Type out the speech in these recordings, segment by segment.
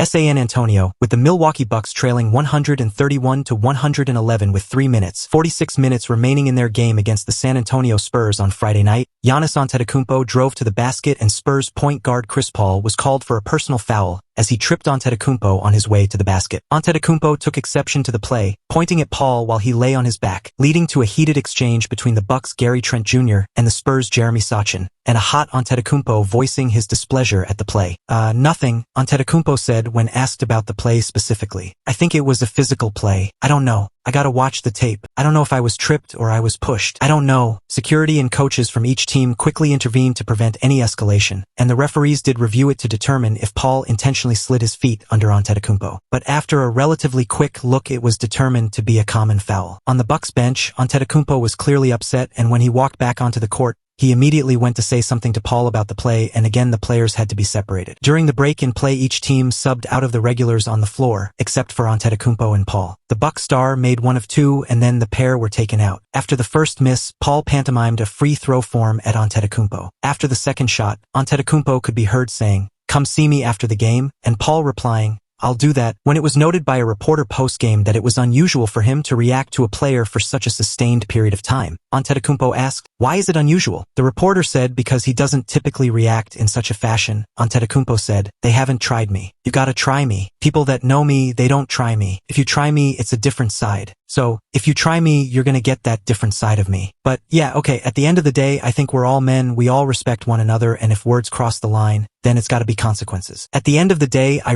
San Antonio, with the Milwaukee Bucks trailing 131-111 with 46 minutes remaining in their game against the San Antonio Spurs on Friday night, Giannis Antetokounmpo drove to the basket and Spurs point guard Chris Paul was called for a personal foul as he tripped Antetokounmpo on his way to the basket. Antetokounmpo took exception to the play, pointing at Paul while he lay on his back, leading to a heated exchange between the Bucks' Gary Trent Jr. and the Spurs' Jeremy Sochan, and a hot Antetokounmpo voicing his displeasure at the play. Nothing, Antetokounmpo said when asked about the play specifically. I think it was a physical play. I don't know. I gotta watch the tape. I don't know if I was tripped or I was pushed. I don't know. Security and coaches from each team quickly intervened to prevent any escalation, and the referees did review it to determine if Paul intentionally slid his feet under Antetokounmpo. But after a relatively quick look, it was determined to be a common foul. On the Bucks bench, Antetokounmpo was clearly upset, and when he walked back onto the court, he immediately went to say something to Paul about the play, and again the players had to be separated. During the break in play, each team subbed out of the regulars on the floor, except for Antetokounmpo and Paul. The Bucks star made one of two, and then the pair were taken out. After the first miss, Paul pantomimed a free throw form at Antetokounmpo. After the second shot, Antetokounmpo could be heard saying, "Come see me after the game," and Paul replying, "I'll do that," when it was noted by a reporter post-game that it was unusual for him to react to a player for such a sustained period of time. Antetokounmpo asked, "Why is it unusual?" The reporter said, "Because he doesn't typically react in such a fashion." Antetokounmpo said, "They haven't tried me. You gotta try me. People that know me, they don't try me. If you try me, it's a different side. So, if you try me, you're gonna get that different side of me. But yeah, okay, at the end of the day, I think we're all men, we all respect one another, and if words cross the line, then it's gotta be consequences. At the end of the day, I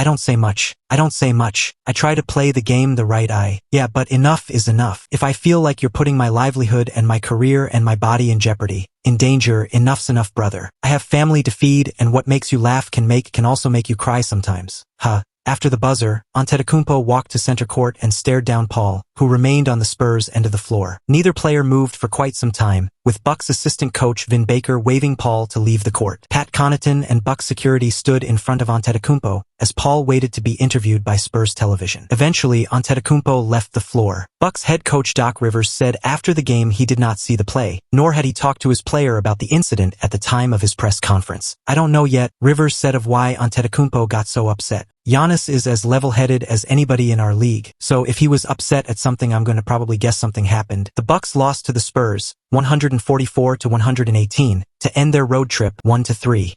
don't say much. I don't say much. I try to play the game the right eye. Yeah, but enough is enough. If I feel like you're putting my livelihood and my career and my body in jeopardy, in danger, enough's enough, brother. I have family to feed, and what makes you laugh can also make you cry sometimes. Huh." After the buzzer, Antetokounmpo walked to center court and stared down Paul, who remained on the Spurs' end of the floor. Neither player moved for quite some time, with Bucks assistant coach Vin Baker waving Paul to leave the court. Pat Connaughton and Bucks security stood in front of Antetokounmpo as Paul waited to be interviewed by Spurs television. Eventually, Antetokounmpo left the floor. Bucks head coach Doc Rivers said after the game he did not see the play, nor had he talked to his player about the incident at the time of his press conference. "I don't know yet," Rivers said of why Antetokounmpo got so upset. "Giannis is as level-headed as anybody in our league, so if he was upset at something, I'm going to probably guess something happened." The Bucks lost to the Spurs, 144-118, to end their road trip 1-3.